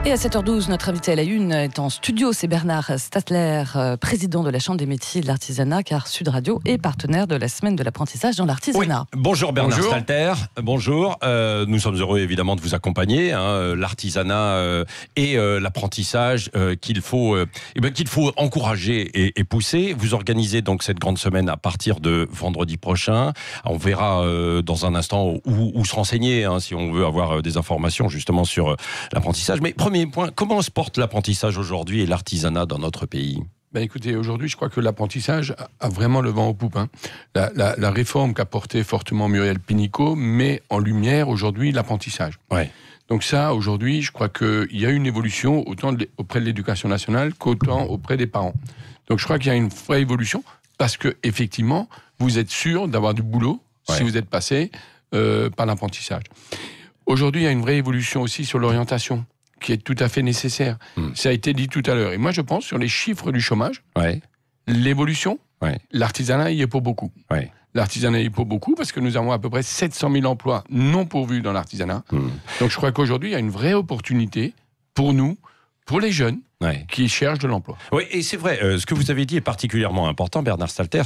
Et à 7h12, notre invité à la une est en studio, c'est Bernard Statler, président de la Chambre des métiers et de l'artisanat, car Sud Radio est partenaire de la semaine de l'apprentissage dans l'artisanat. Oui. Bonjour Bernard Statler, bonjour. Nous sommes heureux évidemment de vous accompagner. L'artisanat et l'apprentissage qu'il faut encourager et pousser. Vous organisez donc cette grande semaine à partir de vendredi prochain. On verra dans un instant où se renseigner si on veut avoir des informations justement sur l'apprentissage. Mais premier point, comment se porte l'apprentissage aujourd'hui et l'artisanat dans notre pays ? Écoutez, aujourd'hui, je crois que l'apprentissage a vraiment le vent aux poupes. La réforme qu'a portée fortement Muriel Pénicaud met en lumière aujourd'hui l'apprentissage. Ouais. Donc ça, aujourd'hui, je crois qu'il y a une évolution autant auprès de l'éducation nationale qu'autant auprès des parents. Donc je crois qu'il y a une vraie évolution parce que effectivement, vous êtes sûr d'avoir du boulot si vous êtes passé par l'apprentissage. Aujourd'hui, il y a une vraie évolution aussi sur l'orientation, qui est tout à fait nécessaire. Ça a été dit tout à l'heure. Et moi, je pense, sur les chiffres du chômage, l'évolution, l'artisanat y est pour beaucoup. L'artisanat y est pour beaucoup parce que nous avons à peu près 700 000 emplois non pourvus dans l'artisanat. Donc, je crois qu'aujourd'hui, il y a une vraie opportunité pour nous, pour les jeunes, qui cherchent de l'emploi. Oui, et c'est vrai, ce que vous avez dit est particulièrement important, Bernard Statler,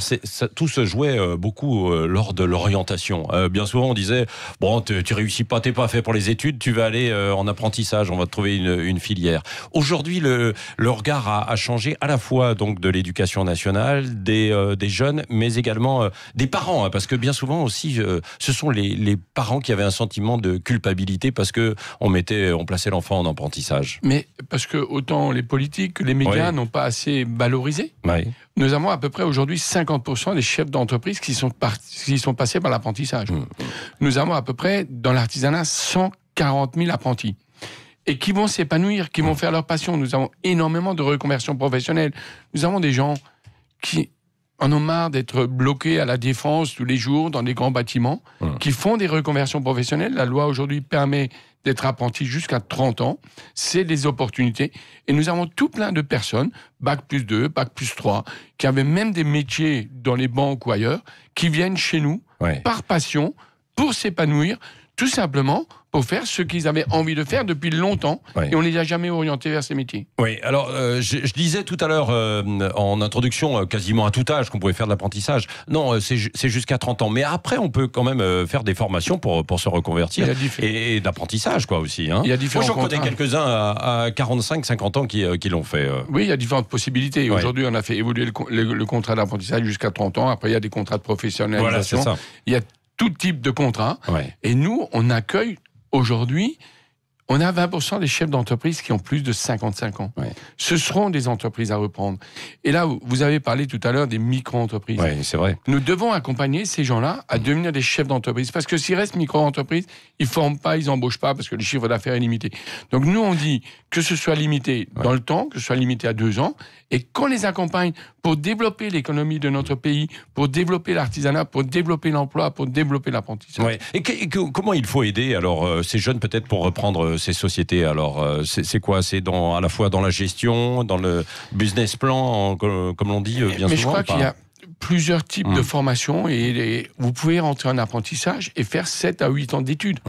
tout se jouait beaucoup lors de l'orientation. Bien souvent, on disait, bon, tu réussis pas, t'es pas fait pour les études, tu vas aller en apprentissage, on va te trouver une filière. Aujourd'hui, le regard a changé à la fois donc de l'éducation nationale, des jeunes, mais également des parents, parce que bien souvent aussi, ce sont les parents qui avaient un sentiment de culpabilité parce que on plaçait l'enfant en apprentissage. Mais parce que autant les politiques que les médias n'ont pas assez valorisé. Nous avons à peu près aujourd'hui 50% des chefs d'entreprise qui sont passés par l'apprentissage. Nous avons à peu près dans l'artisanat 140 000 apprentis et qui vont s'épanouir, qui vont faire leur passion. Nous avons énormément de reconversions professionnelles. Nous avons des gens qui en ont marre d'être bloqués à la défense tous les jours dans des grands bâtiments, qui font des reconversions professionnelles. La loi aujourd'hui permet d'être apprenti jusqu'à 30 ans. C'est des opportunités. Et nous avons tout plein de personnes, Bac+2, Bac+3, qui avaient même des métiers dans les banques ou ailleurs, qui viennent chez nous par passion, pour s'épanouir, tout simplement pour faire ce qu'ils avaient envie de faire depuis longtemps, et on ne les a jamais orientés vers ces métiers. Oui, alors je disais tout à l'heure en introduction, quasiment à tout âge qu'on pouvait faire de l'apprentissage. Non, c'est jusqu'à 30 ans. Mais après, on peut quand même faire des formations pour se reconvertir et d'apprentissage quoi aussi. Il y a différents Moi, j'en connais quelques-uns à 45, 50 ans qui l'ont fait. Oui, il y a différentes possibilités. Aujourd'hui, on a fait évoluer le contrat d'apprentissage jusqu'à 30 ans. Après, il y a des contrats de professionnalisation. Voilà, c'est ça. Il y a tout type de contrats. Et nous, on accueille aujourd'hui, on a 20% des chefs d'entreprise qui ont plus de 55 ans. Ce seront des entreprises à reprendre. Et là, vous avez parlé tout à l'heure des micro-entreprises. Oui, c'est vrai. Nous devons accompagner ces gens-là à devenir des chefs d'entreprise. Parce que s'ils restent micro-entreprises, ils ne forment pas, ils n'embauchent pas, parce que le chiffre d'affaires est limité. Donc nous, on dit que ce soit limité dans le temps, que ce soit limité à 2 ans, et qu'on les accompagne pour développer l'économie de notre pays, pour développer l'artisanat, pour développer l'emploi, pour développer l'apprentissage. Et comment il faut aider alors ces jeunes peut-être pour reprendre ces sociétés? Alors c'est quoi? C'est à la fois dans la gestion, dans le business plan, comme l'on dit bien souvent. Mais je crois qu'il y a plusieurs types de formations et vous pouvez rentrer en apprentissage et faire 7 à 8 ans d'études.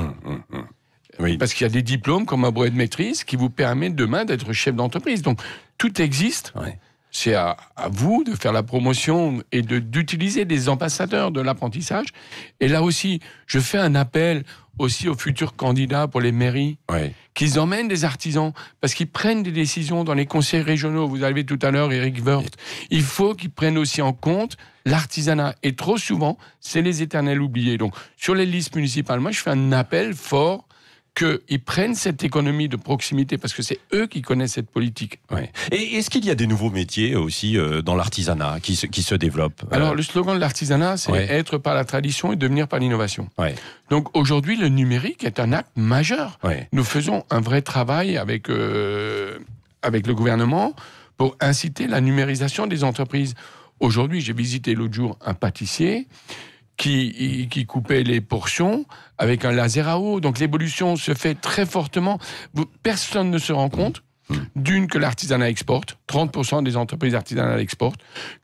Oui. Parce qu'il y a des diplômes comme un brevet de maîtrise qui vous permettent demain d'être chef d'entreprise. Donc tout existe. C'est à vous de faire la promotion et d'utiliser des ambassadeurs de l'apprentissage. Et là aussi, je fais un appel aussi aux futurs candidats pour les mairies, qu'ils emmènent des artisans, parce qu'ils prennent des décisions dans les conseils régionaux. Vous avez tout à l'heure Éric Woerth. Il faut qu'ils prennent aussi en compte l'artisanat. Et trop souvent, c'est les éternels oubliés. Donc, sur les listes municipales, moi, je fais un appel fort qu'ils prennent cette économie de proximité, parce que c'est eux qui connaissent cette politique. Et est-ce qu'il y a des nouveaux métiers aussi dans l'artisanat qui se développent? Alors, le slogan de l'artisanat, c'est être par la tradition et devenir par l'innovation. Donc, aujourd'hui, le numérique est un acte majeur. Nous faisons un vrai travail avec le gouvernement pour inciter la numérisation des entreprises. Aujourd'hui, j'ai visité l'autre jour un pâtissier qui coupait les portions avec un laser à eau. Donc l'évolution se fait très fortement. Personne ne se rend compte, d'une, que l'artisanat exporte, 30% des entreprises artisanales exportent,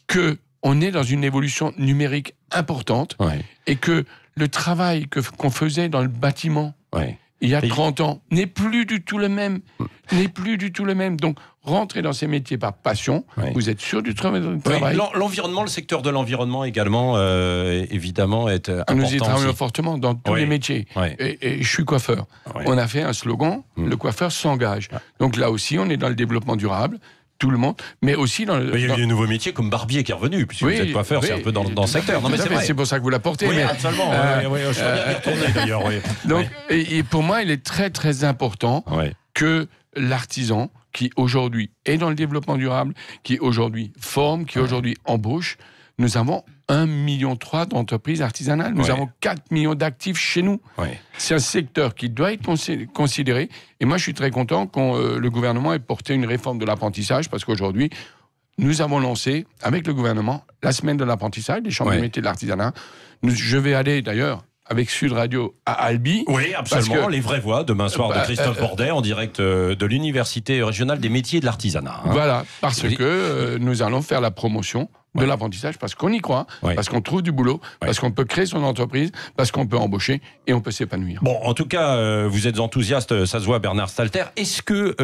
qu'on est dans une évolution numérique importante, et que le travail qu'on faisait dans le bâtiment il y a 30 ans n'est plus du tout le même. n'est plus du tout le même. Donc, rentrez dans ces métiers par passion, vous êtes sûr du travail. L'environnement, le secteur de l'environnement également, évidemment, est important. Nous y travaillons fortement dans tous les métiers. Et je suis coiffeur. On a fait un slogan, le coiffeur s'engage. Donc là aussi, on est dans le développement durable. Tout le monde, mais aussi dans le... Il y a eu des nouveaux métiers comme barbier qui est revenu, puisque vous êtes coiffeur, c'est un peu dans le secteur. Non, mais c'est pour ça que vous l'apportez. Oui, absolument. Je suis bien y retourner d'ailleurs. Donc, et pour moi, il est très très important que l'artisan, qui aujourd'hui est dans le développement durable, qui aujourd'hui forme, qui aujourd'hui embauche, nous avons 1,3 million d'entreprises artisanales. Nous avons 4 millions d'actifs chez nous. C'est un secteur qui doit être considéré. Et moi, je suis très content que le gouvernement ait porté une réforme de l'apprentissage, parce qu'aujourd'hui, nous avons lancé, avec le gouvernement, la semaine de l'apprentissage, des chambres de métiers de l'artisanat. Je vais aller, d'ailleurs, avec Sud Radio à Albi. Oui, absolument. Les vraies voix, demain soir, de Christophe Bordet, en direct de l'Université régionale des métiers de l'artisanat. Voilà, parce que nous allons faire la promotion de l'apprentissage, parce qu'on y croit, parce qu'on trouve du boulot, parce qu'on peut créer son entreprise, parce qu'on peut embaucher et on peut s'épanouir. Bon, en tout cas, vous êtes enthousiaste, ça se voit, Bernard Stalter. Est-ce que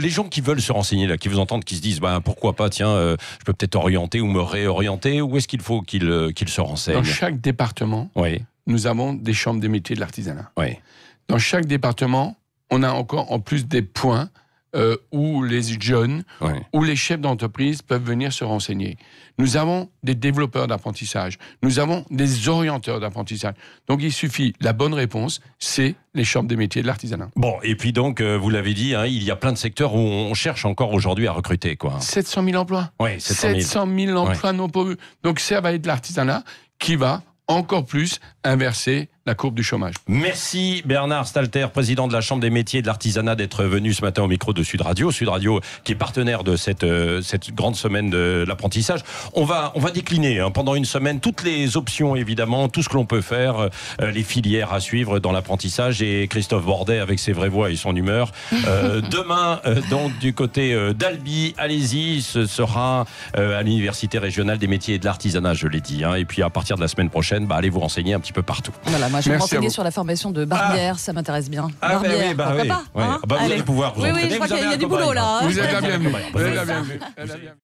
les gens qui veulent se renseigner, là, qui vous entendent, qui se disent pourquoi pas, tiens, je peux peut-être orienter ou me réorienter, où est-ce qu'il faut qu'ils se renseignent? Dans chaque département, nous avons des chambres des métiers de l'artisanat. Dans chaque département, on a encore en plus des points où les jeunes, où les chefs d'entreprise peuvent venir se renseigner. Nous avons des développeurs d'apprentissage, nous avons des orienteurs d'apprentissage. Donc il suffit, la bonne réponse, c'est les chambres des métiers de l'artisanat. Bon, et puis donc, vous l'avez dit, il y a plein de secteurs où on cherche encore aujourd'hui à recruter, quoi. 700 000 emplois. 700 000 emplois non pourvus. Donc ça va être l'artisanat qui va encore plus inverser la courbe du chômage. Merci Bernard Stalter, président de la Chambre des métiers de l'artisanat, d'être venu ce matin au micro de Sud Radio. Sud Radio qui est partenaire de cette grande semaine de l'apprentissage. On va décliner pendant une semaine toutes les options, évidemment, tout ce que l'on peut faire, les filières à suivre dans l'apprentissage. Et Christophe Bordet, avec ses vraies voix et son humeur, demain, donc du côté d'Albi, allez-y, ce sera à l'Université régionale des métiers et de l'artisanat, je l'ai dit. Et puis à partir de la semaine prochaine, allez vous renseigner un petit peu partout. Voilà, moi je vais me renseigner sur la formation de barbière, ça m'intéresse bien. Barbière, pourquoi pas, vous allez pouvoir vous entraîner. Oui, je crois qu'il y a du boulot là. Vous êtes la bienvenue.